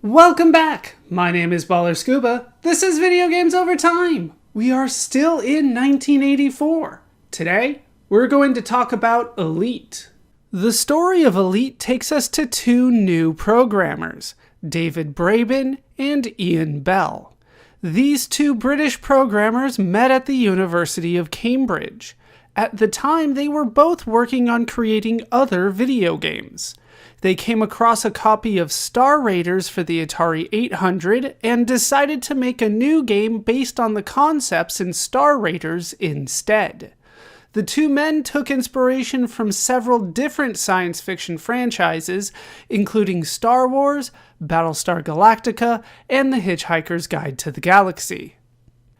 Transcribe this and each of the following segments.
Welcome back! My name is Ballerscuba. This is Video Games Over Time. We are still in 1984. Today, we're going to talk about Elite. The story of Elite takes us to two new programmers, David Braben and Ian Bell. These two British programmers met at the University of Cambridge. At the time, they were both working on creating other video games. They came across a copy of Star Raiders for the Atari 800 and decided to make a new game based on the concepts in Star Raiders instead. The two men took inspiration from several different science fiction franchises, including Star Wars, Battlestar Galactica, and The Hitchhiker's Guide to the Galaxy.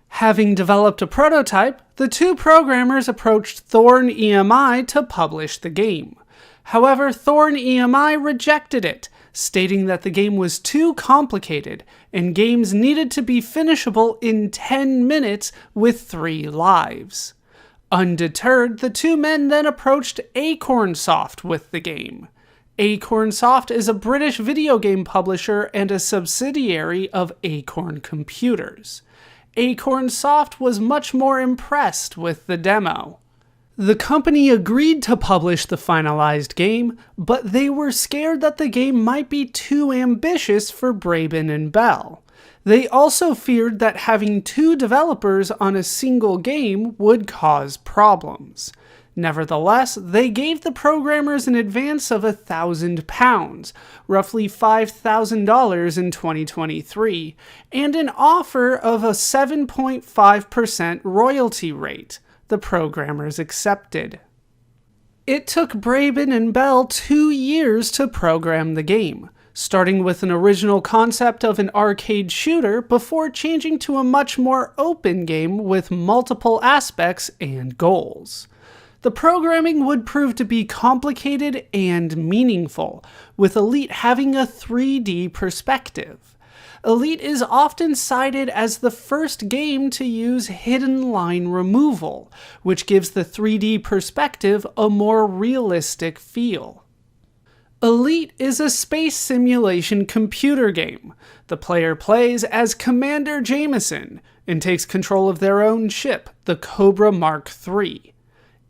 Having developed a prototype, the two programmers approached Thorn EMI to publish the game. However, Thorn EMI rejected it, stating that the game was too complicated and games needed to be finishable in 10 minutes with 3 lives. Undeterred, the two men then approached Acorn Soft with the game. Acorn Soft is a British video game publisher and a subsidiary of Acorn Computers. Acorn Soft was much more impressed with the demo. The company agreed to publish the finalized game, but they were scared that the game might be too ambitious for Braben and Bell. They also feared that having two developers on a single game would cause problems. Nevertheless, they gave the programmers an advance of £1,000, roughly $5,000 in 2023, and an offer of a 7.5% royalty rate. The programmers accepted. It took Braben and Bell 2 years to program the game, starting with an original concept of an arcade shooter before changing to a much more open game with multiple aspects and goals. The programming would prove to be complicated and meaningful, with Elite having a 3D perspective. Elite is often cited as the first game to use hidden line removal, which gives the 3D perspective a more realistic feel. Elite is a space simulation computer game. The player plays as Commander Jameson and takes control of their own ship, the Cobra Mark III.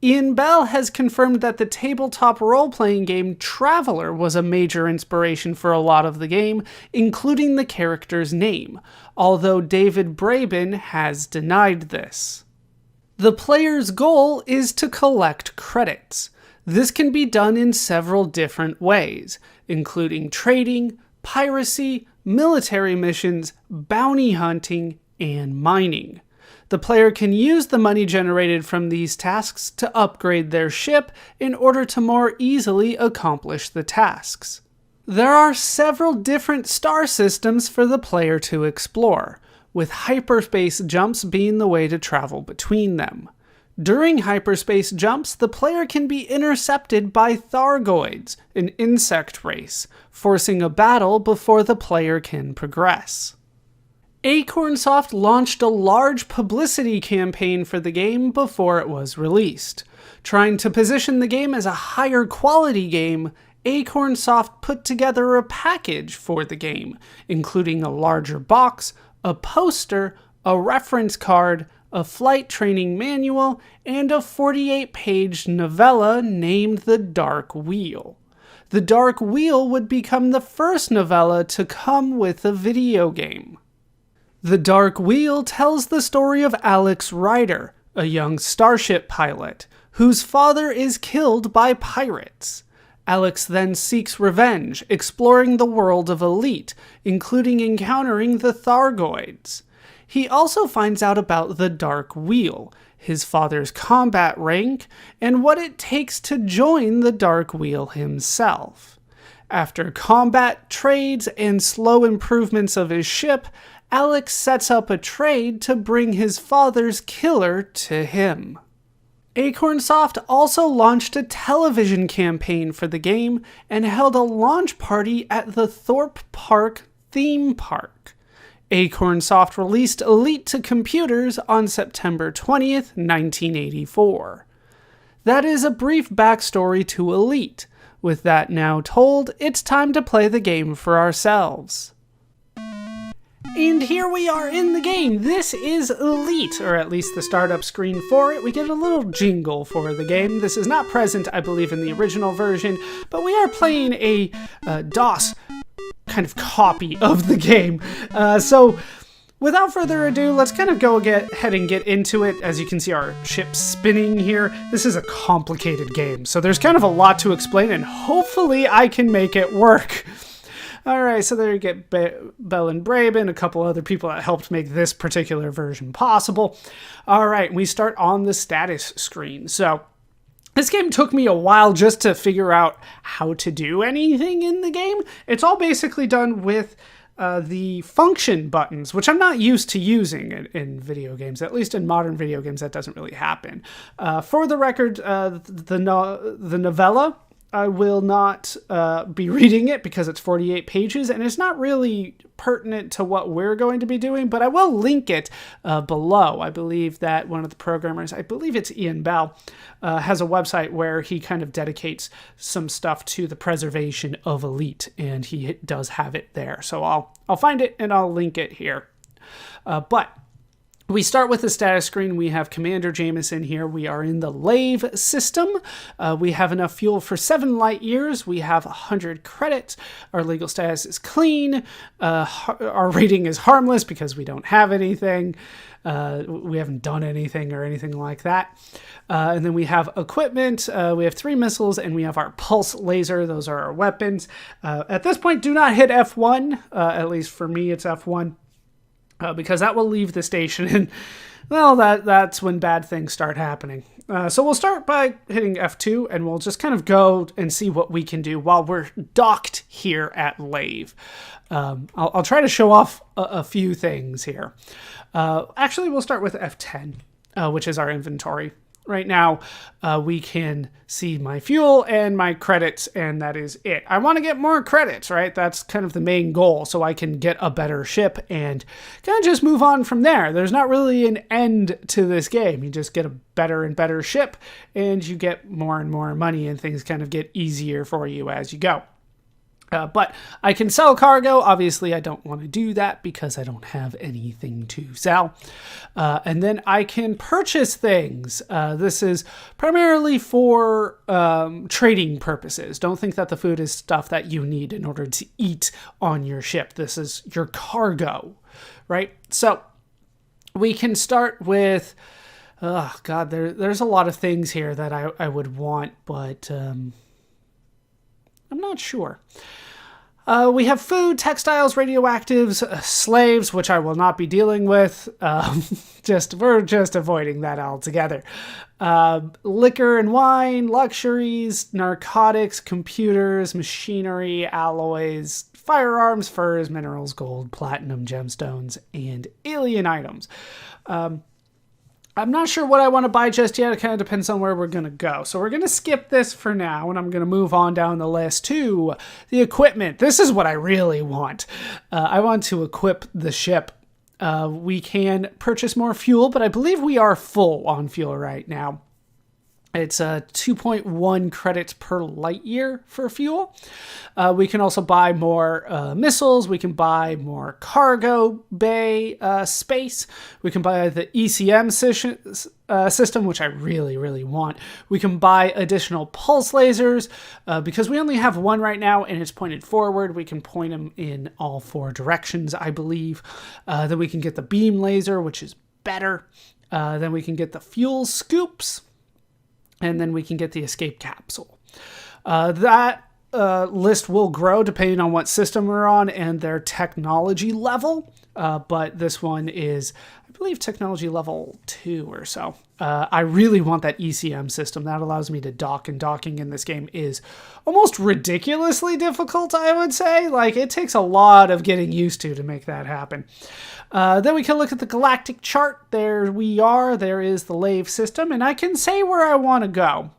Ian Bell has confirmed that the tabletop role-playing game Traveler was a major inspiration for a lot of the game, including the character's name, although David Braben has denied this. The player's goal is to collect credits. This can be done in several different ways, including trading, piracy, military missions, bounty hunting, and mining. The player can use the money generated from these tasks to upgrade their ship in order to more easily accomplish the tasks. There are several different star systems for the player to explore, with hyperspace jumps being the way to travel between them. During hyperspace jumps, the player can be intercepted by Thargoids, an insect race, forcing a battle before the player can progress. Acorn Soft launched a large publicity campaign for the game before it was released. Trying to position the game as a higher quality game, Acorn Soft put together a package for the game, including a larger box, a poster, a reference card, a flight training manual, and a 48-page novella named The Dark Wheel. The Dark Wheel would become the first novella to come with a video game. The Dark Wheel tells the story of Alex Ryder, a young starship pilot, whose father is killed by pirates. Alex then seeks revenge, exploring the world of Elite, including encountering the Thargoids. He also finds out about the Dark Wheel, his father's combat rank, and what it takes to join the Dark Wheel himself. After combat, trades, and slow improvements of his ship, Alex sets up a trade to bring his father's killer to him. Acorn Soft also launched a television campaign for the game and held a launch party at the Thorpe Park theme park. Acorn Soft released Elite to computers on September 20th, 1984. That is a brief backstory to Elite. With that now told, it's time to play the game for ourselves. And here we are in the game. This is Elite, or at least the startup screen for it. We get a little jingle for the game. This is not present, I believe, in the original version, but we are playing a DOS kind of copy of the game. So without further ado, let's kind of go ahead and get into it. As you can see, our ship's spinning here. This is a complicated game, so there's kind of a lot to explain, and hopefully I can make it work. Alright, so there you get Bell and Braben, a couple other people that helped make this particular version possible. Alright, we start on the status screen. So this game took me a while just to figure out how to do anything in the game. It's all basically done with the function buttons, which I'm not used to using in video games. At least in modern video games, that doesn't really happen. For the record, the novella, I will not be reading it because it's 48 pages and it's not really pertinent to what we're going to be doing, but I will link it below. I believe that one of the programmers, I believe it's Ian Bell, has a website where he kind of dedicates some stuff to the preservation of Elite, and he does have it there. So I'll find it and I'll link it here. But we start with the status screen. We have Commander Jameson here. We are in the Lave system. We have enough fuel for 7 light years. We have 100 credits. Our legal status is clean. Our rating is harmless because we don't have anything. We haven't done anything or anything like that. And then we have equipment. We have 3 missiles and we have our pulse laser. Those are our weapons. At this point, do not hit F1. At least for me, it's F1. Because that will leave the station, and well, that's when bad things start happening. So we'll start by hitting F2, and we'll just kind of go and see what we can do while we're docked here at Lave. I'll try to show off a few things here. Actually, we'll start with F10, which is our inventory. Right now, we can see my fuel and my credits, and that is it. I want to get more credits, right? That's kind of the main goal, so I can get a better ship and kind of just move on from there. There's not really an end to this game. You just get a better and better ship, and you get more and more money, and things kind of get easier for you as you go. But I can sell cargo. Obviously, I don't want to do that because I don't have anything to sell. And then I can purchase things. This is primarily for trading purposes. Don't think that the food is stuff that you need in order to eat on your ship. This is your cargo, right? So we can start with... Oh, God, there's a lot of things here that I would want, but... I'm not sure. We have food, textiles, radioactives, slaves, which I will not be dealing with. We're just avoiding that altogether. Liquor and wine, luxuries, narcotics, computers, machinery, alloys, firearms, furs, minerals, gold, platinum, gemstones, and alien items. I'm not sure what I want to buy just yet. It kind of depends on where we're going to go. So we're going to skip this for now, and I'm going to move on down the list to the equipment. This is what I really want. I want to equip the ship. We can purchase more fuel, but I believe we are full on fuel right now. It's 2.1 credits per light year for fuel. We can also buy more missiles. We can buy more cargo bay space. We can buy the ECM system, which I really, really want. We can buy additional pulse lasers. Because we only have one right now and it's pointed forward, we can point them in all 4 directions, I believe. Then we can get the beam laser, which is better. Then we can get the fuel scoops. And then we can get the escape capsule. That list will grow depending on what system we're on and their technology level. But this one is, I believe, technology level 2 or so. I really want that ECM system. That allows me to dock, and docking in this game is almost ridiculously difficult, I would say. Like, it takes a lot of getting used to make that happen. Then we can look at the galactic chart. There we are. There is the Lave system, and I can say where I want to go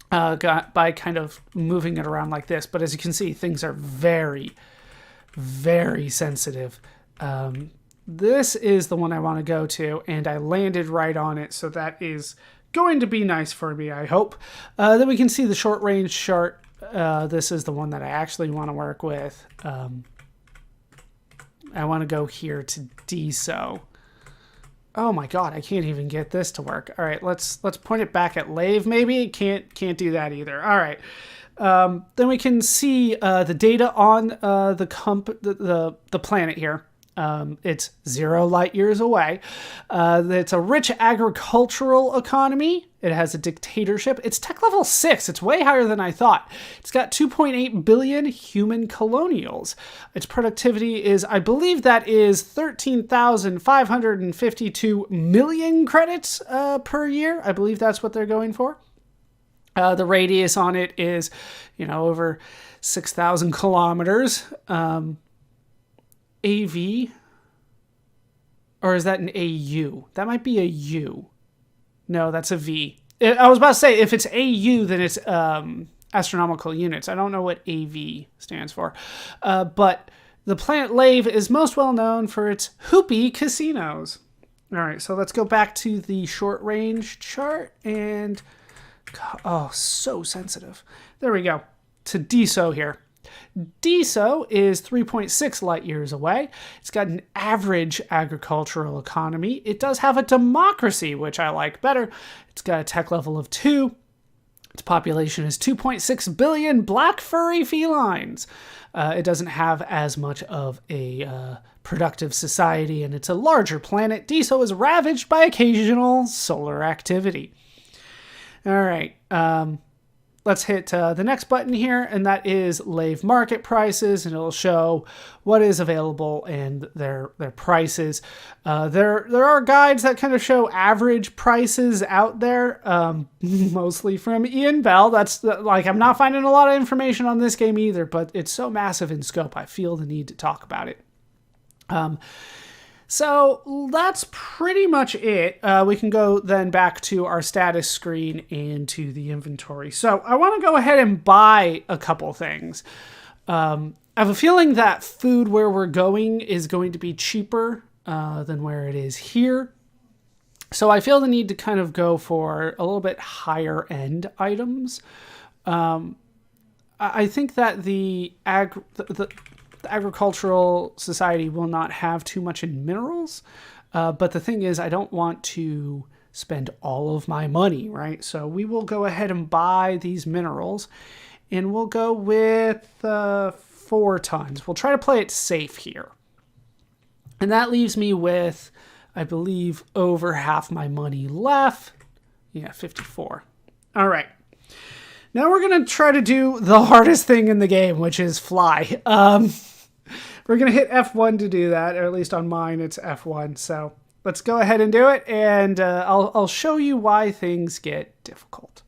by kind of moving it around like this. But as you can see, things are very, very sensitive. This is the one I want to go to, and I landed right on it, so that is going to be nice for me, I hope. Then we can see the short range chart. This is the one that I actually want to work with. I want to go here to DSO. Oh my god, I can't even get this to work. All right, let's point it back at Lave maybe. Can't do that either. All right. Then we can see the data on the planet here. It's 0 light years away. It's a rich agricultural economy. It has a dictatorship. It's tech level 6. It's way higher than I thought. It's got 2.8 billion human colonials. Its productivity is, I believe that is 13,552 million credits per year. I believe that's what they're going for. The radius on it is, over 6,000 kilometers. AV, or is that an AU? That might be a U. No, that's a V. I was about to say, if it's AU, then it's astronomical units. I don't know what AV stands for. But the planet Lave is most well known for its hoopy casinos. All right, so let's go back to the short range chart and, oh, so sensitive. There we go. To DSO here. DSO is 3.6 light years away. It's got an average agricultural economy. It does have a democracy, which I like better. It's got a tech level of 2. Its population is 2.6 billion black furry felines. It doesn't have as much of a productive society, and it's a larger planet. DSO is ravaged by occasional solar activity. All right. Let's hit the next button here, and that is Lave market prices, and it'll show what is available and their prices. There are guides that kind of show average prices out there, mostly from Ian Bell. That's I'm not finding a lot of information on this game either, but it's so massive in scope, I feel the need to talk about it. So that's pretty much it. We can go then back to our status screen and to the inventory. So I want to go ahead and buy a couple things. I have a feeling that food where we're going is going to be cheaper than where it is here. So I feel the need to kind of go for a little bit higher end items. I think that the agricultural society will not have too much in minerals. But the thing is, I don't want to spend all of my money, right? So we will go ahead and buy these minerals, and we'll go with 4 tons. We'll try to play it safe here. And that leaves me with, I believe, over half my money left. Yeah, 54. All right. Now we're going to try to do the hardest thing in the game, which is fly. We're going to hit F1 to do that, or at least on mine it's F1. So let's go ahead and do it, and I'll show you why things get difficult.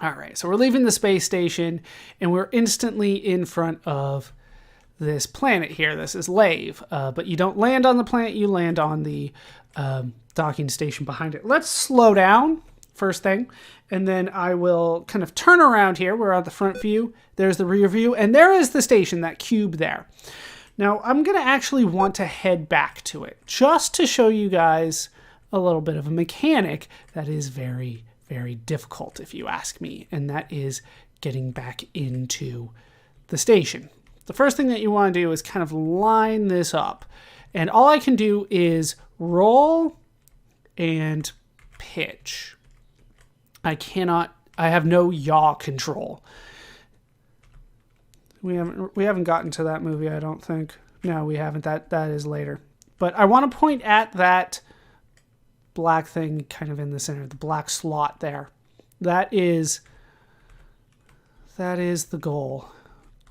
All right, so we're leaving the space station, and we're instantly in front of this planet here. This is Lave, but you don't land on the planet, you land on the docking station behind it. Let's slow down, first thing, and then I will kind of turn around here. We're on the front view. There's the rear view, and there is the station, that cube there. Now, I'm going to actually want to head back to it, just to show you guys a little bit of a mechanic that is very, very difficult, if you ask me, and that is getting back into the station. The first thing that you want to do is kind of line this up, and all I can do is roll and pitch. I have no yaw control. We haven't gotten to that movie, I don't think. No, we haven't. That is later. But I want to point at that black thing kind of in the center, the black slot there. That is the goal.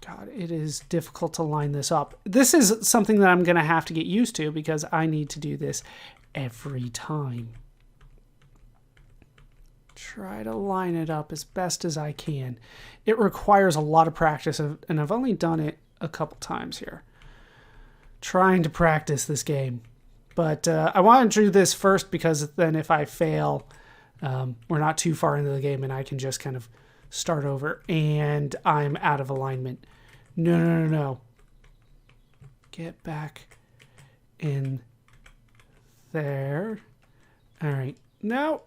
God, it is difficult to line this up. This is something that I'm going to have to get used to because I need to do this every time. Try to line it up as best as I can. It requires a lot of practice, and I've only done it a couple times here. Trying to practice this game. But I want to do this first because then if I fail, we're not too far into the game and I can just kind of start over and I'm out of alignment. No. Get back in there. All right. No.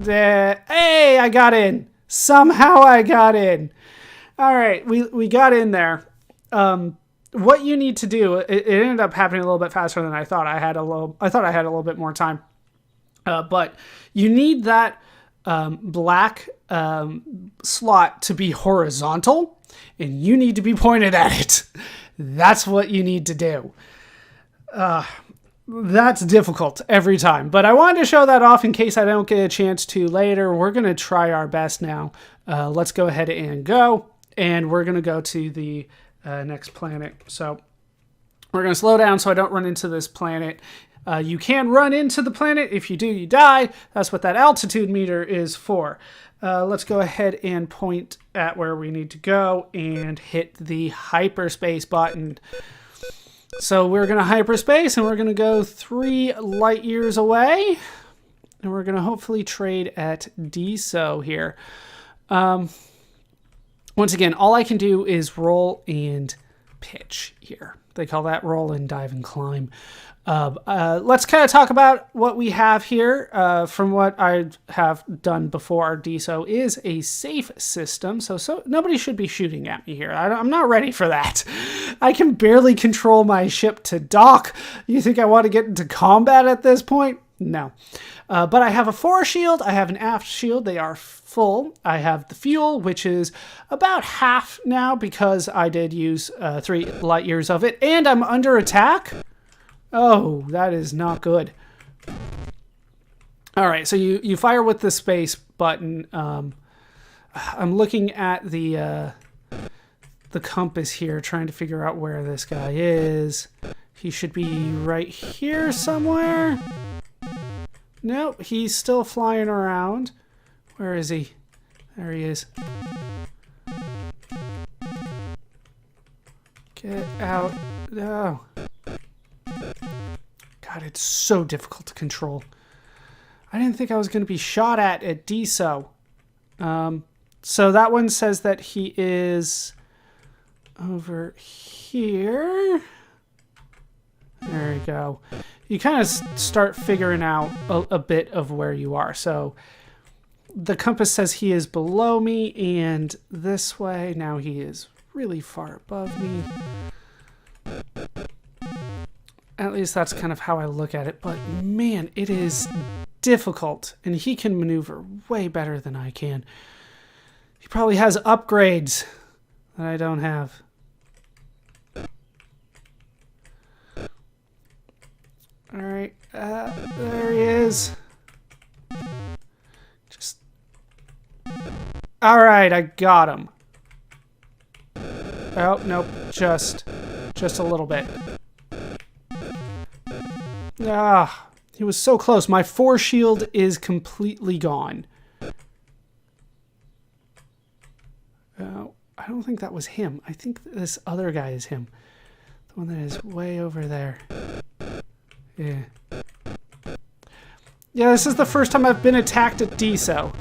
Hey, I got in. Somehow I got in. All right, we got in there. what you need to do, it ended up happening a little bit faster than I thought. I thought I had a little bit more time. But you need that black slot to be horizontal, and you need to be pointed at it. That's what you need to do. That's difficult every time. But I wanted to show that off in case I don't get a chance to later. We're going to try our best now. Let's go ahead and go. And we're going to go to the next planet. So we're going to slow down so I don't run into this planet. You can run into the planet. If you do, you die. That's what that altitude meter is for. Let's go ahead and point at where we need to go and hit the hyperspace button. So we're going to hyperspace and we're going to go 3 light years away. And we're going to hopefully trade at DSO here. Once again, all I can do is roll and pitch here. They call that roll and dive and climb. Let's kind of talk about what we have here. From what I have done before, DSO is a safe system, so nobody should be shooting at me here. I'm not ready for that. I can barely control my ship to dock. You think I want to get into combat at this point? No. But I have a forward shield. I have an aft shield. They are full. I have the fuel, which is about half now because I did use 3 light years of it, and I'm under attack. Oh, that is not good. All right, so you fire with the space button. I'm looking at the compass here, trying to figure out where this guy is. He should be right here somewhere. Nope, he's still flying around. Where is he? There he is. Get out. No. God, it's so difficult to control. I didn't think I was going to be shot at DSO. So that one says that he is over here. There you go. You kind of start figuring out a bit of where you are. So the compass says he is below me and this way. Now he is really far above me. At least that's kind of how I look at it. But man, it is difficult. And he can maneuver way better than I can. He probably has upgrades that I don't have. Alright, there he is. Alright, I got him. Oh, nope, just a little bit. Ah, he was so close. My force shield is completely gone. Oh, I don't think that was him. I think this other guy is him. The one that is way over there. Yeah. Yeah, this is the first time I've been attacked at DSO.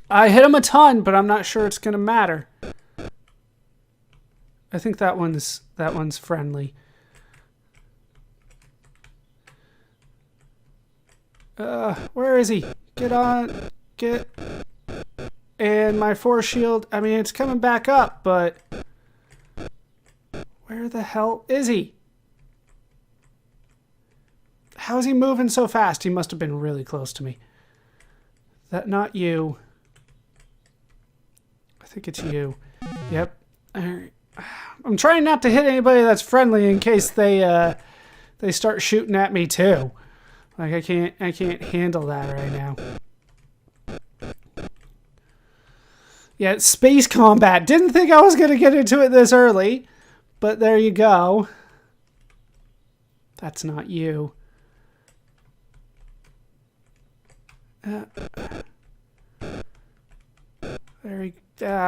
I hit him a ton, but I'm not sure it's gonna matter. I think that one's friendly. Where is he? Get on. Get. And my force shield, I mean, it's coming back up, but where the hell is he? How is he moving so fast? He must have been really close to me. That not you. I think it's you. Yep. I'm trying not to hit anybody that's friendly in case they start shooting at me too. Like I can't handle that right now. Yeah, it's space combat. Didn't think I was gonna get into it this early, but there you go. That's not you.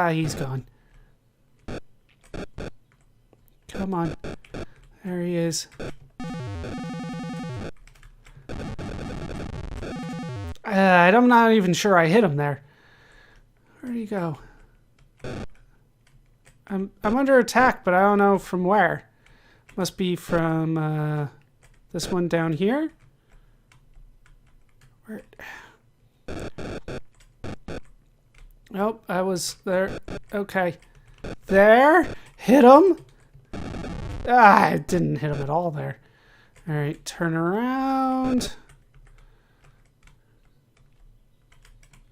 He's gone. Come on. There he is. I'm not even sure I hit him there. Where'd he go? I'm under attack, but I don't know from where. Must be from this one down here. Where? Oh, I was there. Okay. There. Hit him. Ah, it didn't hit him at all there. All right, turn around.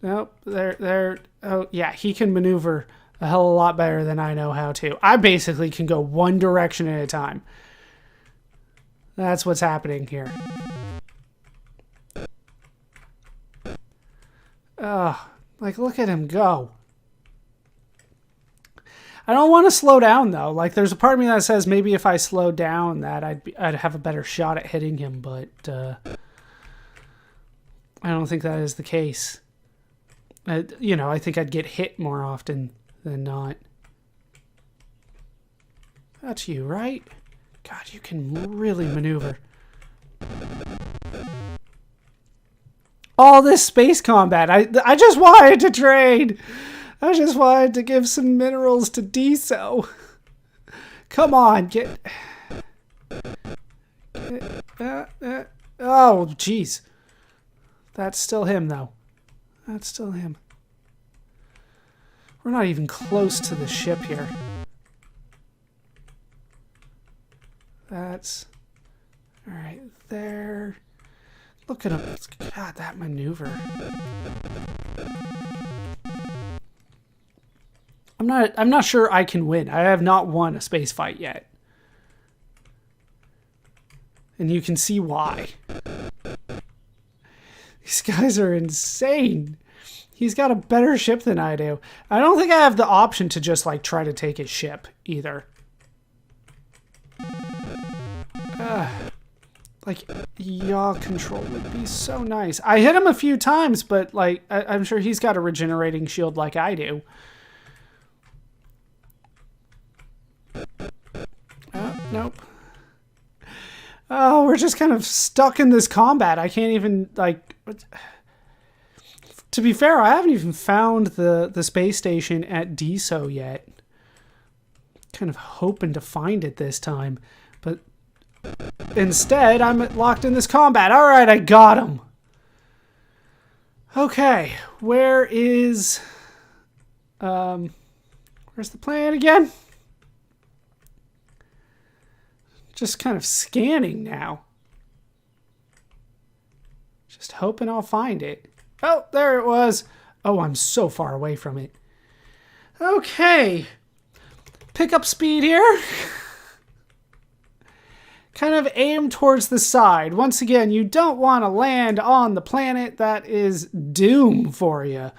Nope, there. Oh, yeah, he can maneuver a hell of a lot better than I know how to. I basically can go one direction at a time. That's what's happening here. Like, look at him go. I don't want to slow down, though. Like, there's a part of me that says maybe if I slow down that I'd have a better shot at hitting him, but I don't think that is the case. You know, I think I'd get hit more often than not. That's you, right? God, you can really maneuver. All this space combat. I just wanted to trade. I just wanted to give some minerals to Deso. Come on, get oh, jeez. That's still him, though. That's still him. We're not even close to the ship here. That's... Alright, there. Look at him. God, that maneuver. I'm not sure I can win. I have not won a space fight yet. And you can see why. These guys are insane. He's got a better ship than I do. I don't think I have the option to just, like, try to take his ship, either. Like, yaw control would be so nice. I hit him a few times, but, like, I'm sure he's got a regenerating shield like I do. Nope. Oh, we're just kind of stuck in this combat. I can't even, like... To be fair, I haven't even found the space station at Deso yet. Kind of hoping to find it this time. But instead, I'm locked in this combat. All right, I got him. Okay, where is... where's the planet again? Just kind of scanning now. Just hoping I'll find it. Oh, there it was. Oh, I'm so far away from it. Okay. Pick up speed here. Kind of aim towards the side. Once again, you don't want to land on the planet. That is doom for you.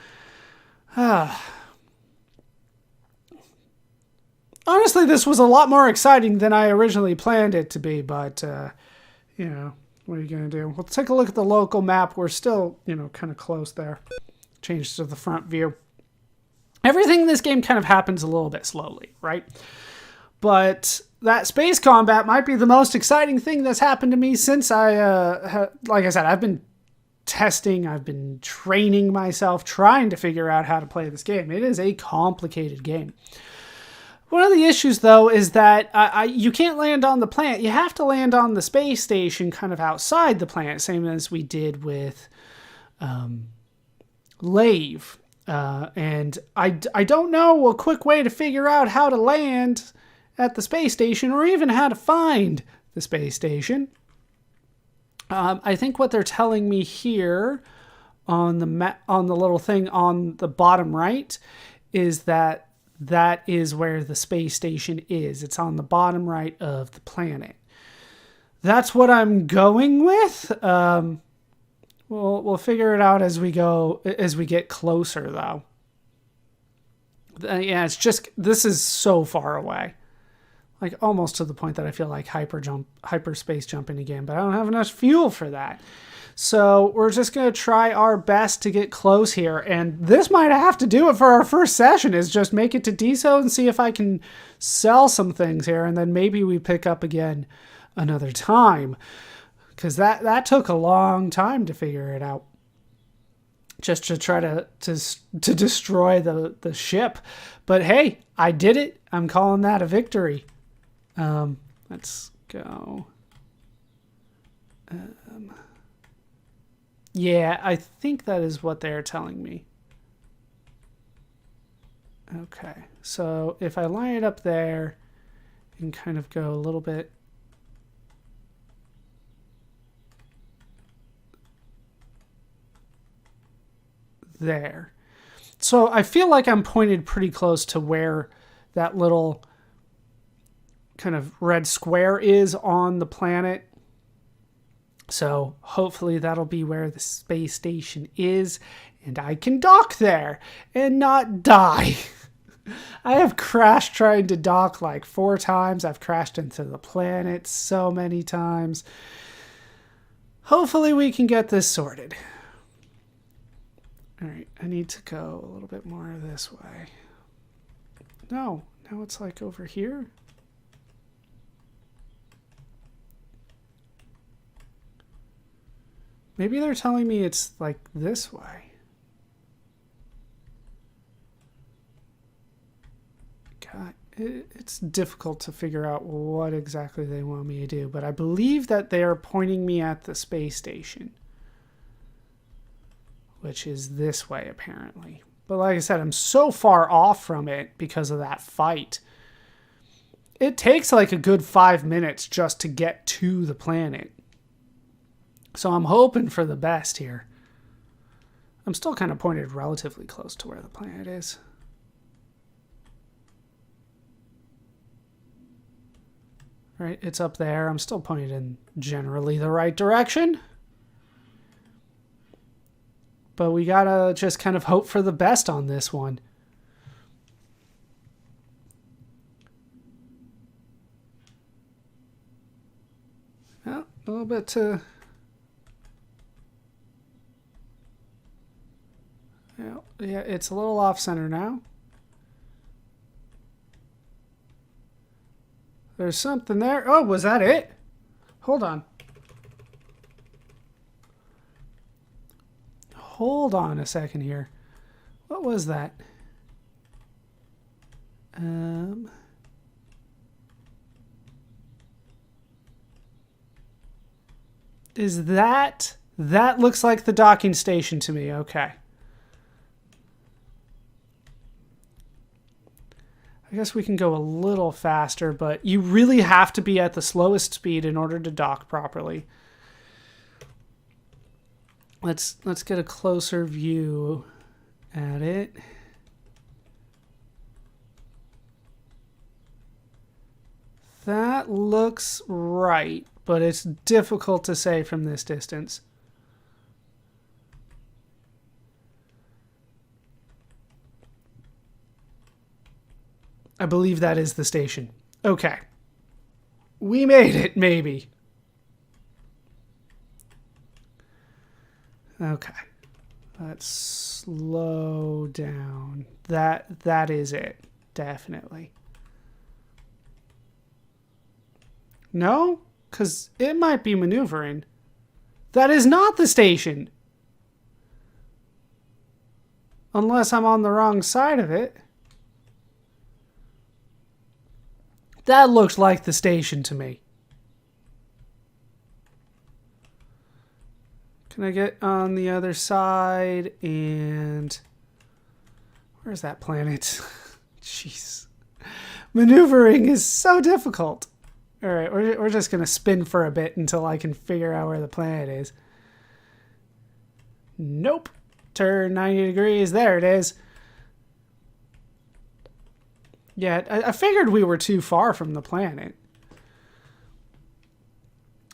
Honestly, this was a lot more exciting than I originally planned it to be, but, you know, what are you going to do? We'll take a look at the local map. We're still, you know, kind of close there. Change to the front view. Everything in this game kind of happens a little bit slowly, right? But that space combat might be the most exciting thing that's happened to me since like I said, I've been testing, I've been training myself, trying to figure out how to play this game. It is a complicated game. One of the issues, though, is that you can't land on the planet. You have to land on the space station kind of outside the planet, same as we did with Lave. And I don't know a quick way to figure out how to land at the space station or even how to find the space station. I think what they're telling me here on the little thing on the bottom right is that is where the space station is. It's on the bottom right of the planet. That's what I'm going with. We'll figure it out as we go, as we get closer, though. Yeah, it's just, this is so far away. Like, almost to the point that I feel like hyperspace jumping again, but I don't have enough fuel for that. So we're just going to try our best to get close here. And this might have to do it for our first session, is just make it to Deso and see if I can sell some things here. And then maybe we pick up again another time. Because that took a long time to figure it out. Just to try to destroy the ship. But hey, I did it. I'm calling that a victory. Let's go. Yeah, I think that is what they're telling me. Okay, so if I line it up there and kind of go a little bit there. So I feel like I'm pointed pretty close to where that little kind of red square is on the planet. So hopefully that'll be where the space station is, and I can dock there and not die. I have crashed trying to dock like 4 times. I've crashed into the planet so many times. Hopefully we can get this sorted. All right, I need to go a little bit more this way. No, now it's like over here. Maybe they're telling me it's like this way. God, it's difficult to figure out what exactly they want me to do, but I believe that they are pointing me at the space station, which is this way apparently. But like I said, I'm so far off from it because of that fight. It takes like a good 5 minutes just to get to the planet. So I'm hoping for the best here. I'm still kind of pointed relatively close to where the planet is. Right, it's up there. I'm still pointed in generally the right direction. But we gotta just kind of hope for the best on this one. Well, a little bit to... Yeah, it's a little off center now. There's something there. Oh, was that it? Hold on. Hold on a second here. What was that? Is that... That looks like the docking station to me. Okay. I guess we can go a little faster, but you really have to be at the slowest speed in order to dock properly. Let's get a closer view at it. That looks right, but it's difficult to say from this distance. I believe that is the station. Okay. We made it, maybe. Okay. Let's slow down. That is it. Definitely. No? Because it might be maneuvering. That is not the station. Unless I'm on the wrong side of it. That looks like the station to me. Can I get on the other side? And where's that planet? Jeez. Maneuvering is so difficult. All right, we're just going to spin for a bit until I can figure out where the planet is. Nope. Turn 90 degrees. There it is. Yeah, I figured we were too far from the planet.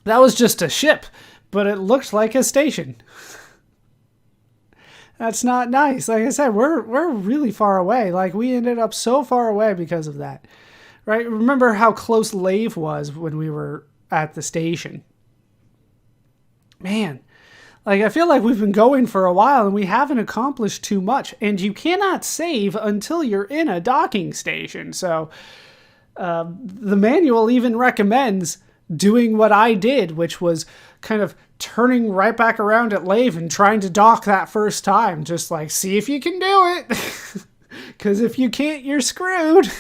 That was just a ship, but it looked like a station. That's not nice. Like I said, we're really far away. Like, we ended up so far away because of that. Right? Remember how close Lave was when we were at the station. Man. Like, I feel like we've been going for a while and we haven't accomplished too much. And you cannot save until you're in a docking station. So the manual even recommends doing what I did, which was kind of turning right back around at Lave and trying to dock that first time. Just like, see if you can do it. Because if you can't, you're screwed.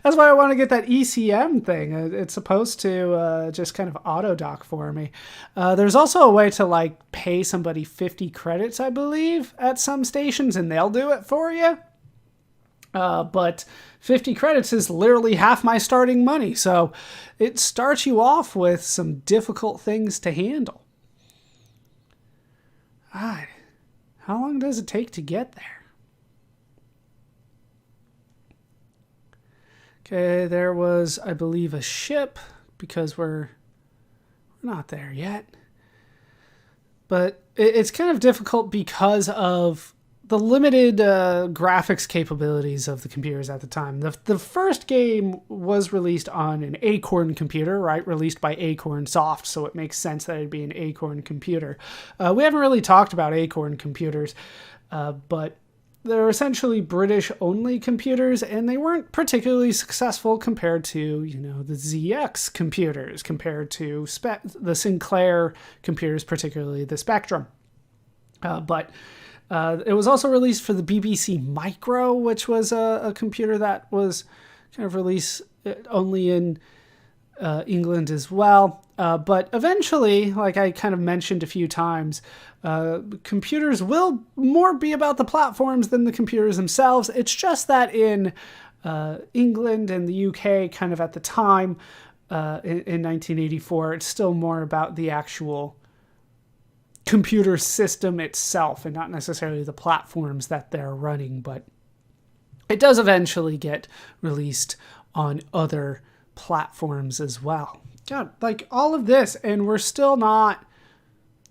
That's why I want to get that ECM thing. It's supposed to just kind of auto dock for me. There's also a way to like pay somebody 50 credits, I believe, at some stations, and they'll do it for you. But 50 credits is literally half my starting money, so it starts you off with some difficult things to handle. God, how long does it take to get there? Okay, there was, I believe, a ship, because we're not there yet. But it's kind of difficult because of the limited graphics capabilities of the computers at the time. The first game was released on an Acorn computer, right? Released by Acorn Soft, so it makes sense that it'd be an Acorn computer. We haven't really talked about Acorn computers, but they're essentially British-only computers, and they weren't particularly successful compared to, the ZX computers, compared to the Sinclair computers, particularly the Spectrum. But it was also released for the BBC Micro, which was a computer that was kind of released only in England as well. But eventually, like I kind of mentioned a few times, computers will more be about the platforms than the computers themselves. It's just that in England and the UK, kind of at the time, in 1984, it's still more about the actual computer system itself and not necessarily the platforms that they're running. But it does eventually get released on other platforms as well. God, like all of this, and we're still in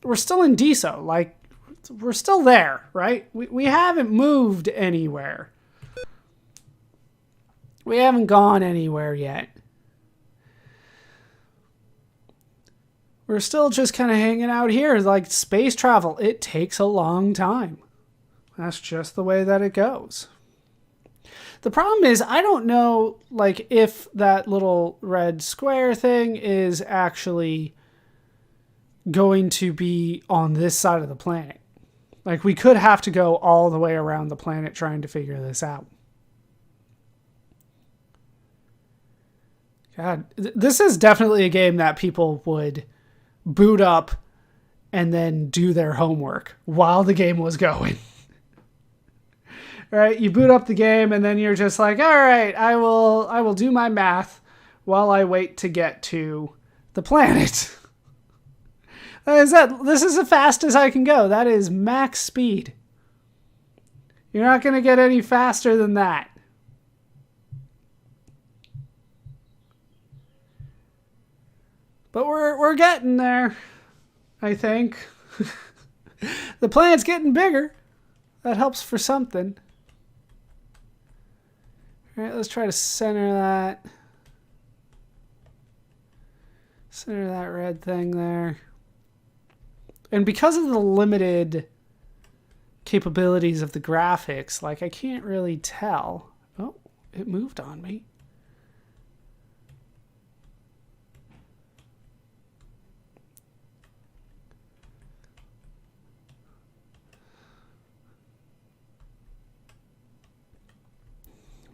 DSO. Like, we're still there, right? We haven't moved anywhere. We haven't gone anywhere yet. We're still just kind of hanging out here. Like, space travel, it takes a long time. That's just the way that it goes. The problem is, I don't know, like, if that little red square thing is actually going to be on this side of the planet. Like, we could have to go all the way around the planet trying to figure this out. God, this is definitely a game that people would boot up and then do their homework while the game was going. Right? You boot up the game and then you're just like, all right, I will do my math while I wait to get to the planet. This is as fast as I can go. That is max speed. You're not going to get any faster than that. But we're getting there, I think. The planet's getting bigger. That helps for something. All right, let's try to center that. Center that red thing there. And because of the limited capabilities of the graphics, like, I can't really tell. Oh, it moved on me.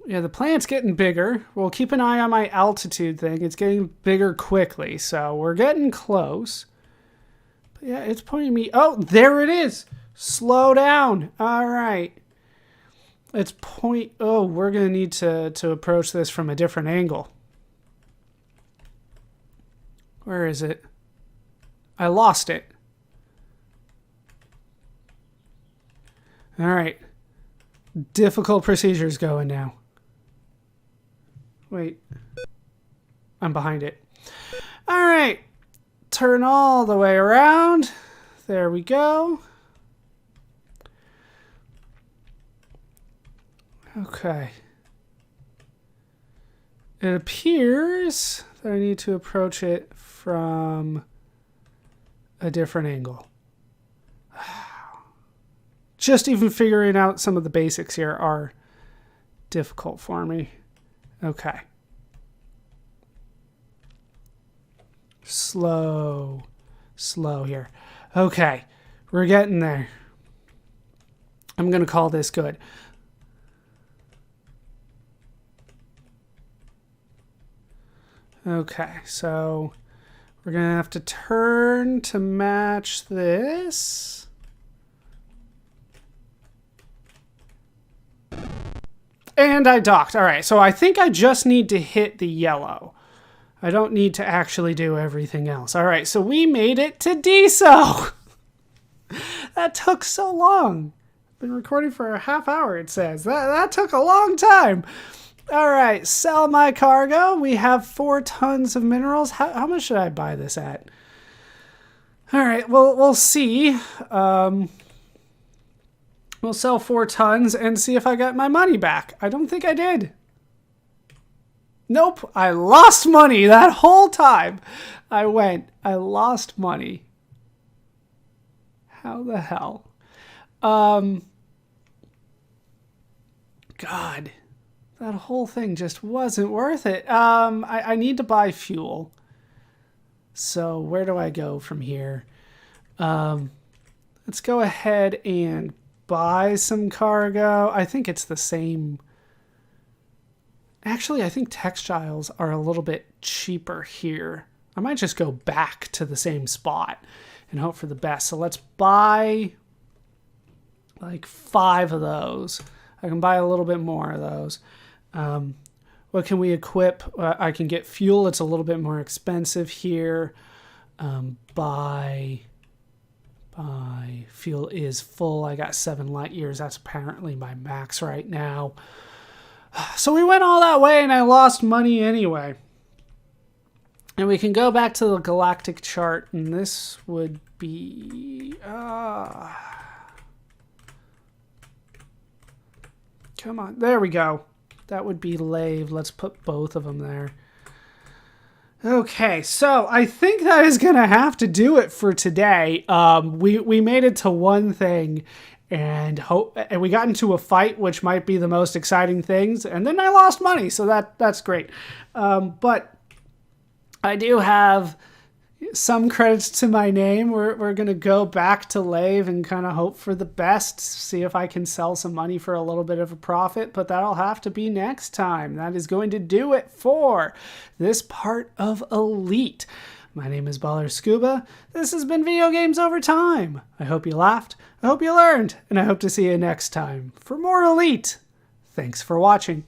Yeah, the planet's getting bigger. We'll keep an eye on my altitude thing. It's getting bigger quickly, so we're getting close. But yeah, it's pointing me... Oh, there it is! Slow down! All right. It's Oh, we're going to need to approach this from a different angle. Where is it? I lost it. All right. Difficult procedures going now. Wait. I'm behind it. All right. Turn all the way around. There we go. Okay. It appears that I need to approach it from a different angle. Just even figuring out some of the basics here are difficult for me. Okay. Slow here. Okay, we're getting there. I'm going to call this good. Okay, so we're going to have to turn to match this. And I docked. All right, so I think I just need to hit the yellow. I don't need to actually do everything else. All right, so we made it to DSO. That took so long. Been recording for a half hour, it says. That took a long time. All right, sell my cargo. We have 4 tons of minerals. How much should I buy this at? All right, well, we'll see. We'll sell 4 tons and see if I got my money back. I don't think I did. Nope, I lost money that whole time. I lost money. How the hell? God, that whole thing just wasn't worth it. I need to buy fuel. So where do I go from here? Let's go ahead and buy some cargo. I think it's the same. Actually, I think textiles are a little bit cheaper here. I might just go back to the same spot and hope for the best. So let's buy like 5 of those. I can buy a little bit more of those. What can we equip? I can get fuel. It's a little bit more expensive here. Buy fuel is full. I got 7 light years. That's apparently my max right now. So we went all that way and I lost money anyway. And we can go back to the galactic chart, and this would be... come on. There we go. That would be Lave. Let's put both of them there. Okay, so I think that is going to have to do it for today. We made it to one thing, and we got into a fight, which might be the most exciting things, and then I lost money, so that's great. But I do have some credits to my name. We're going to go back to Lave and kind of hope for the best, see if I can sell some money for a little bit of a profit, but that'll have to be next time. That is going to do it for this part of Elite. My name is Ballerscuba. This has been Video Games Over Time. I hope you laughed, I hope you learned, and I hope to see you next time for more Elite. Thanks for watching.